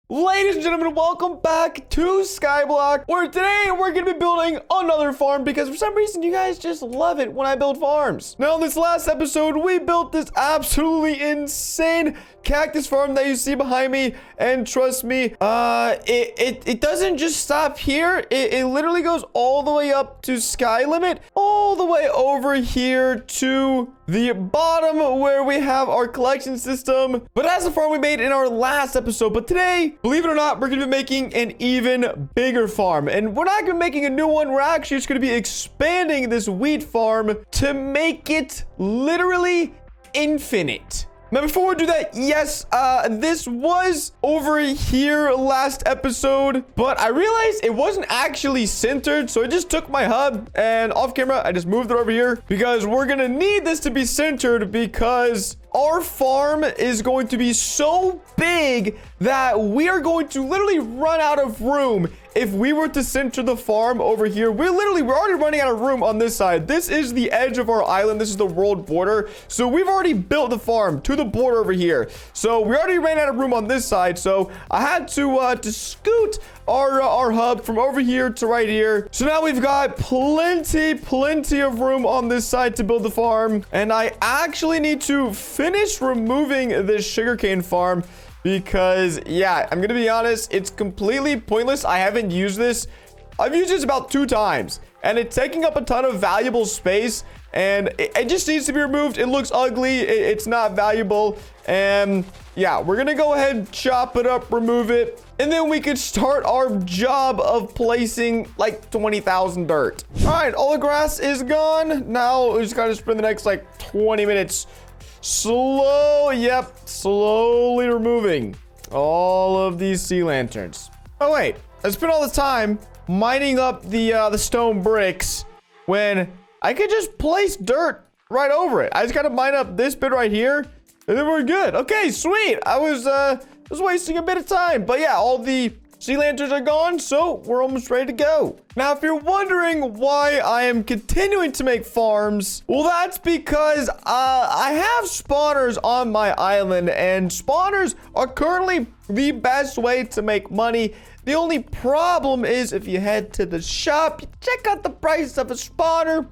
Ladies and gentlemen, welcome back to Skyblock, where today we're going to be building another farm because for some reason you guys just love it when I build farms. Now, in this last episode, we built this absolutely insane cactus farm that you see behind me, and trust me, it doesn't just stop here. It literally goes all the way up to sky limit, all the way over here to the bottom where we have our collection system. But that's the farm we made in our last episode. But today, believe it or not, we're going to be making an even bigger farm. And we're not going to be making a new one. We're actually just going to be expanding this wheat farm to make it literally infinite. Now, before we do that, yes, this was over here last episode, but I realized it wasn't actually centered, so I just took my hub and off camera, I just moved it over here because we're gonna need this to be centered because our farm is going to be so big that we are going to literally run out of room. If we were to center the farm over here, we're already running out of room on this side. This is the edge of our island. This is the world border. So we've already built the farm to the border over here. So we already ran out of room on this side. So I had to scoot our hub from over here to right here. So now we've got plenty of room on this side to build the farm. And I actually need to finish removing this sugarcane farm because, yeah, I'm gonna be honest, it's completely pointless. I haven't used this. I've used this about 2 times, and it's taking up a ton of valuable space, and it just needs to be removed. It looks ugly. It's not valuable, and yeah, we're gonna go ahead, chop it up, remove it, and then we could start our job of placing like 20,000 dirt. All right, all the grass is gone. Now we just gotta spend the next like 20 minutes slowly removing all of these sea lanterns. Oh wait, I spent all this time mining up the stone bricks when I could just place dirt right over it. I just gotta mine up this bit right here, and then we're good. Okay, sweet. I was wasting a bit of time, but yeah, all the sea lanterns are gone, so we're almost ready to go. Now, if you're wondering why I am continuing to make farms, well, that's because I have spawners on my island, and spawners are currently the best way to make money. The only problem is if you head to the shop, you check out the price of a spawner.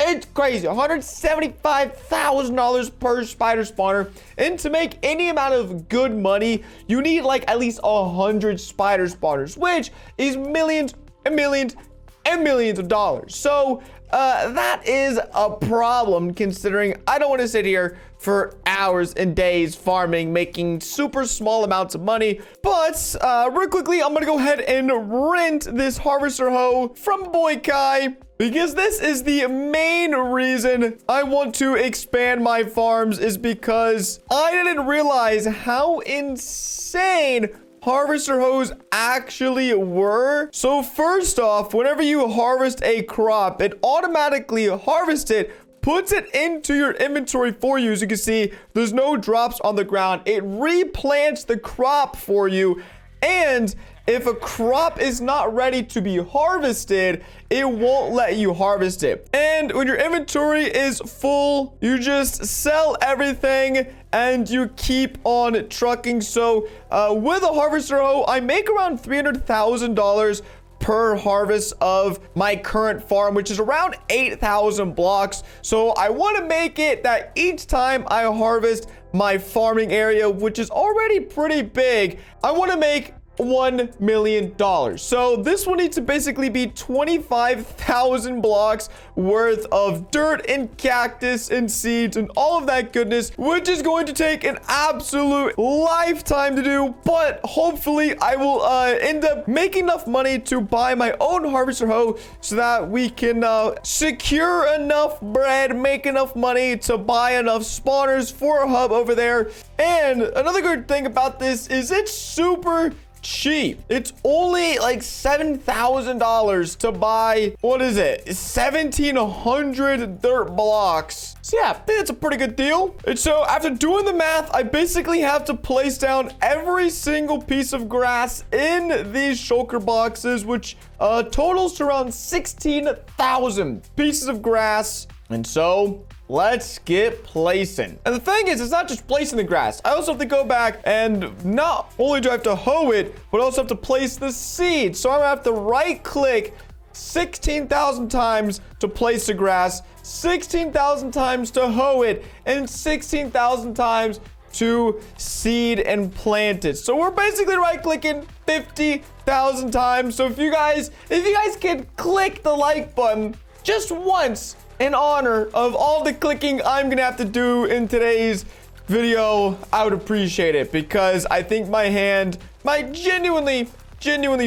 It's crazy, $175,000 per spider spawner. And to make any amount of good money, you need like at least 100 spider spawners, which is millions and millions and millions of dollars. So that is a problem, considering I don't want to sit here for hours and days farming, making super small amounts of money. But real quickly, I'm gonna go ahead and rent this harvester hoe from Boy Kai, because this is the main reason I want to expand my farms, is because I didn't realize how insane harvester hoes actually were. So first off, whenever you harvest a crop, it automatically harvests it, puts it into your inventory for you. As you can see, there's no drops on the ground. It replants the crop for you, and if a crop is not ready to be harvested, it won't let you harvest it. And when your inventory is full, you just sell everything and you keep on trucking. So with a harvester hoe, I make around $300,000 per harvest of my current farm, which is around 8,000 blocks. So I want to make it that each time I harvest my farming area, which is already pretty big, I want to make $1 million. So this will need to basically be 25,000 blocks worth of dirt and cactus and seeds and all of that goodness, which is going to take an absolute lifetime to do. But hopefully I will end up making enough money to buy my own harvester hoe so that we can secure enough bread, make enough money to buy enough spawners for a hub over there. And another good thing about this is it's super cheap. It's only like $7,000 to buy, what is it, 1,700 dirt blocks. So yeah, I think that's a pretty good deal. And so after doing the math, I basically have to place down every single piece of grass in these shulker boxes, which totals to around 16,000 pieces of grass. And so let's get placing. And the thing is, it's not just placing the grass. I also have to go back and not only do I have to hoe it, but also have to place the seed. So I'm gonna have to right click 16,000 times to place the grass, 16,000 times to hoe it, and 16,000 times to seed and plant it. So we're basically right clicking 50,000 times. So if you guys can click the like button just once in honor of all the clicking I'm gonna have to do in today's video, I would appreciate it, because I think my hand might genuinely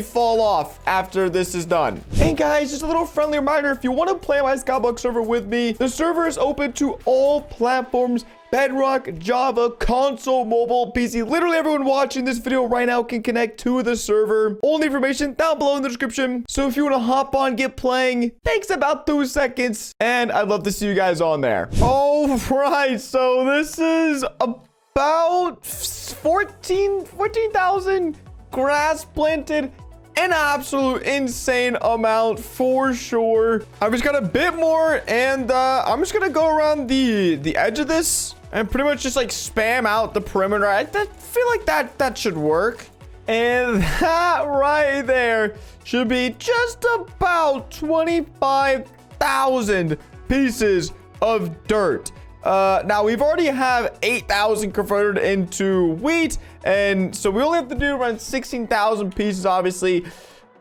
fall off after this is done. Hey guys, just a little friendly reminder, if you want to play my Skyblock server with me, the server is open to all platforms: Bedrock, Java, console, mobile, PC. Literally everyone watching this video right now can connect to the server. All the information down below in the description. So if you want to hop on, get playing, takes about 2 seconds, and I'd love to see you guys on there. All right, so this is about 14,000 grass planted, an absolute insane amount for sure. I've just got a bit more, and I'm just gonna go around the edge of this and pretty much just like spam out the perimeter. I feel like that should work. And that right there should be just about 25,000 pieces of dirt. Now we've already have 8,000 converted into wheat, and so we only have to do around 16,000 pieces, obviously.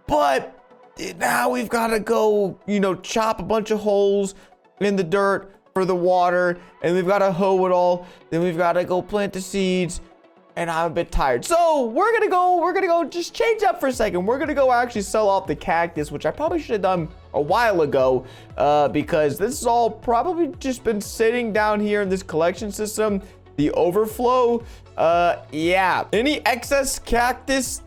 But now we've got to go, chop a bunch of holes in the dirt for the water, and we've got to hoe it all. Then we've got to go plant the seeds, and I'm a bit tired. So we're gonna go just change up for a second. We're gonna go actually sell off the cactus, which I probably should have done a while ago, because this has all probably just been sitting down here in this collection system. The overflow, yeah. Any excess cactus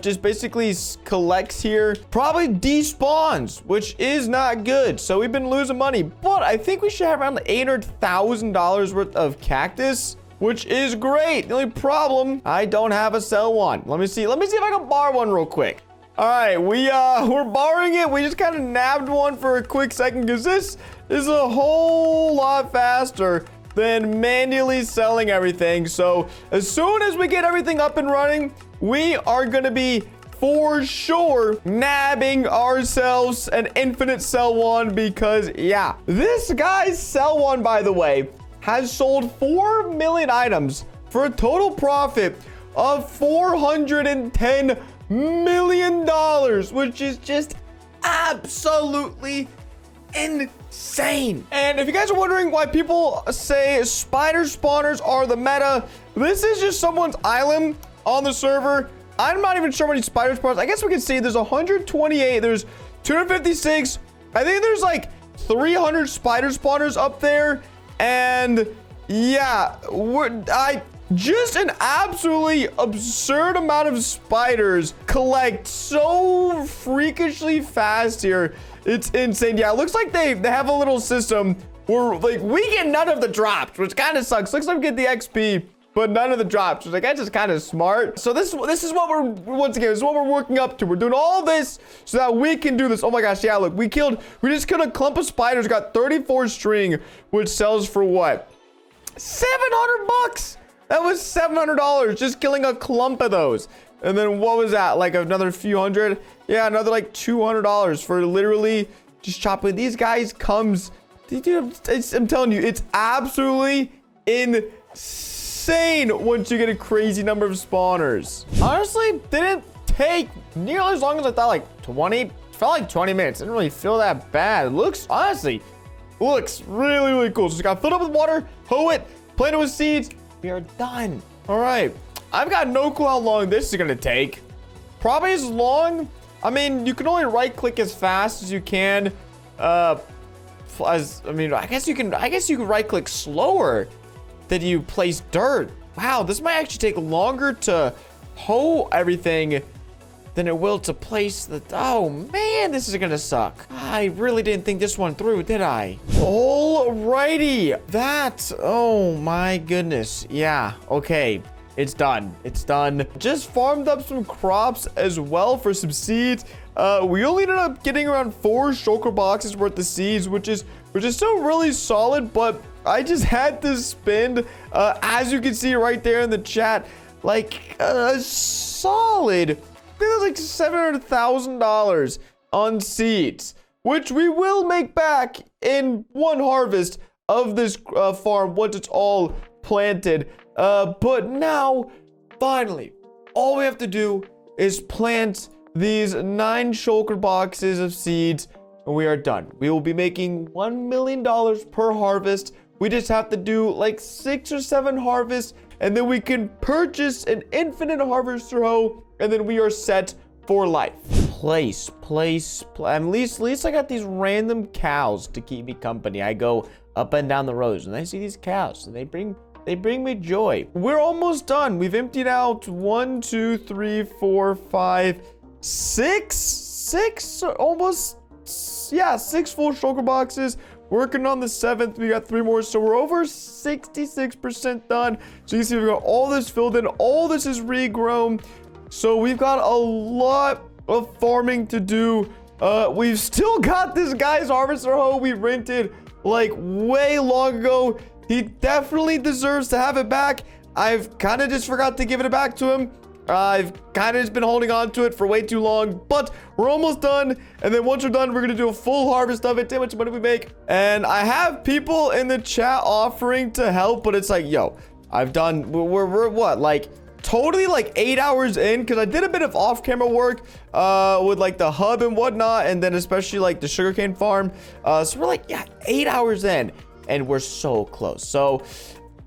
just basically collects here, probably despawns, which is not good. So we've been losing money, but I think we should have around $800,000 worth of cactus, which is great. The only problem, I don't have a sell one. Let me see if I can borrow one real quick. All right, we're borrowing it. We just kind of nabbed one for a quick second, because this is a whole lot faster than manually selling everything. So as soon as we get everything up and running, we are gonna be for sure nabbing ourselves an infinite sell one, because yeah, this guy's sell one, by the way, has sold 4 million items for a total profit of $410 million, which is just absolutely insane. And if you guys are wondering why people say spider spawners are the meta, this is just someone's island on the server. I'm not even sure how many spider spawners. I guess we can see there's 128, there's 256. I think there's like 300 spider spawners up there. And yeah, just an absolutely absurd amount of spiders collect so freakishly fast here. It's insane. Yeah, it looks like they have a little system where like we get none of the drops, which kind of sucks. Looks like we get the XP, but none of the drops, which I guess is kind of smart. So this is what we're, once again, this is what we're working up to. We're doing all this so that we can do this. Oh my gosh, yeah, look, we just killed a clump of spiders, got 34 string, which sells for what? 700 bucks. That was $700 just killing a clump of those. And then what was that? Like another few hundred? Yeah, another like $200 for literally just chopping. These guys comes, dude, I'm telling you, it's absolutely insane once you get a crazy number of spawners. Honestly, didn't take nearly as long as I thought, like 20, felt like 20 minutes. Didn't really feel that bad. It looks, honestly, looks really, really cool. So just got filled up with water, hoe it, plant it with seeds. We are done. All right. I've got no clue how long this is going to take. Probably as long. I mean, you can only right click as fast as you can. I guess you can right click slower than you place dirt. Wow, this might actually take longer to hoe everything than it will to place the, oh man, this is gonna suck. I really didn't think this one through, did I? Alrighty, oh my goodness. Yeah, okay, it's done. It's done. Just farmed up some crops as well for some seeds. We only ended up getting around 4 shulker boxes worth of seeds, which is still really solid, but I just had to spend, as you can see right there in the chat, like a solid, I think it was like $700,000 on seeds, which we will make back in one harvest of this farm once it's all planted. But now, finally, all we have to do is plant these 9 shulker boxes of seeds, and we are done. We will be making $1 million per harvest. We just have to do like 6 or 7 harvests, and then we can purchase an infinite harvester hoe, and then we are set for life. At least I got these random cows to keep me company. I go up and down the roads, and I see these cows, and they bring me joy. We're almost done. We've emptied out 1, 2, 3, 4, 5, 6, almost, yeah, 6 full shulker boxes. Working on the 7th, we got 3 more, so we're over 66% done. So you can see we got all this filled in, all this is regrown. So we've got a lot of farming to do. We've still got this guy's harvester hoe we rented like way long ago. He definitely deserves to have it back. I've kind of just forgot to give it back to him. I've kind of just been holding on to it for way too long, but we're almost done. And then once we're done, we're going to do a full harvest of it. Damn, much money we make. And I have people in the chat offering to help, but it's like, yo, I've done, we're what, like totally like 8 hours in, because I did a bit of off-camera work with like the hub and whatnot, and then especially like the sugarcane farm. So we're like, yeah, 8 hours in, and we're so close. So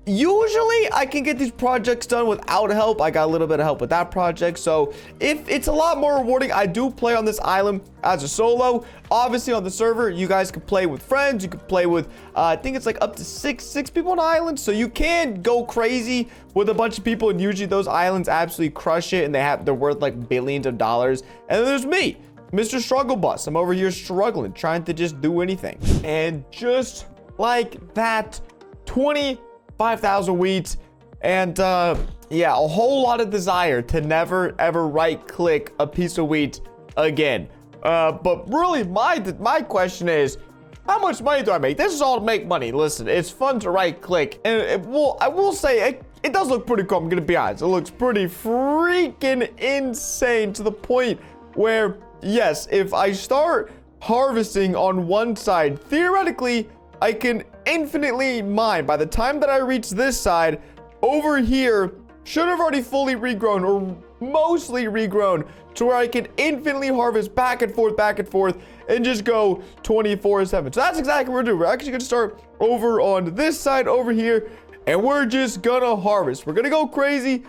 usually I can get these projects done without help. I got a little bit of help with that project. So if it's a lot more rewarding, I do play on this island as a solo. Obviously on the server, you guys can play with friends. You can play with, I think it's like up to six people on the island. So you can go crazy with a bunch of people. And usually those islands absolutely crush it. And they're worth like billions of dollars. And then there's me, Mr. Struggle Bus. I'm over here struggling, trying to just do anything. And just like that, 25,000 wheat, and yeah, a whole lot of desire to never ever right click a piece of wheat again. But really my question is, how much money do I make? This is all to make money. Listen, it's fun to right click, and I will say it does look pretty cool. I'm gonna be honest, it looks pretty freaking insane, to the point where, yes, if I start harvesting on one side, theoretically I can infinitely mine. By the time that I reach this side, over here should have already fully regrown, or mostly regrown, to where I can infinitely harvest back and forth and just go 24/7. So that's exactly what we're doing. We're actually gonna start over on this side over here, and we're just gonna harvest. We're gonna go crazy,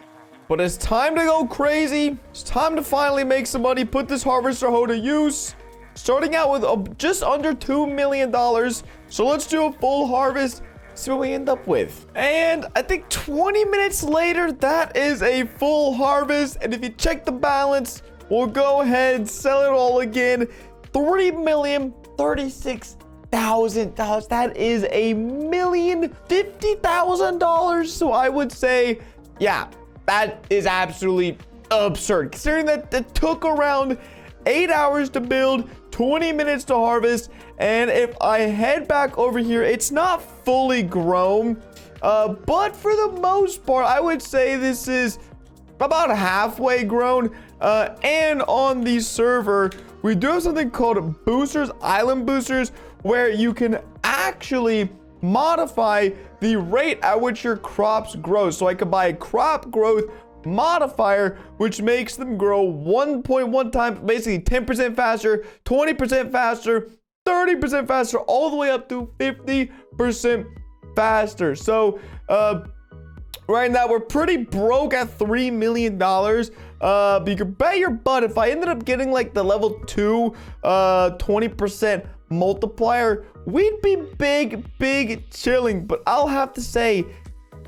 but it's time to go crazy. It's time to finally make some money, put this harvester hoe to use. Starting out with just under $2 million. So let's do a full harvest, see what we end up with. And I think 20 minutes later, that is a full harvest. And if you check the balance, we'll go ahead and sell it all again. $3,036,000. That is $1,050,000. So I would say, yeah, that is absolutely absurd, considering that it took around 8 hours to build, 20 minutes to harvest. And if I head back over here, it's not fully grown, but for the most part, I would say this is about halfway grown. And on the server, we do have something called boosters, island boosters, where you can actually modify the rate at which your crops grow. So I could buy a crop growth modifier, which makes them grow 1.1 times, basically 10% faster, 20% faster, 30% faster, all the way up to 50% faster. So right now we're pretty broke at $3 million. But you can bet your butt if I ended up getting like the level 2 20% multiplier, we'd be big chilling. But I'll have to say,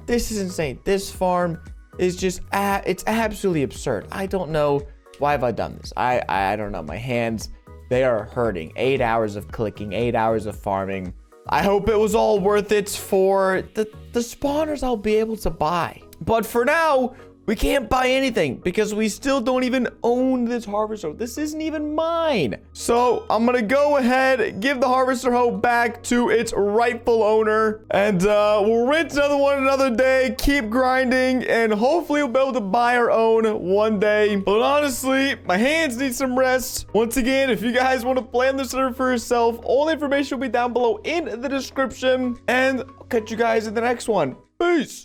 this is insane. This farm is just, it's absolutely absurd. I don't know why have I done this. I don't know. My hands, they are hurting. 8 hours of clicking, 8 hours of farming. I hope it was all worth it for the spawners I'll be able to buy. But for now, we can't buy anything because we still don't even own own this harvester hoe. This isn't even mine. So I'm gonna go ahead, give the harvester hoe back to its rightful owner, and we'll rent another one another day, keep grinding, and hopefully we'll be able to buy our own one day. But honestly, my hands need some rest. Once again, if you guys want to play on the server for yourself, all the information will be down below in the description, and I'll catch you guys in the next one. Peace.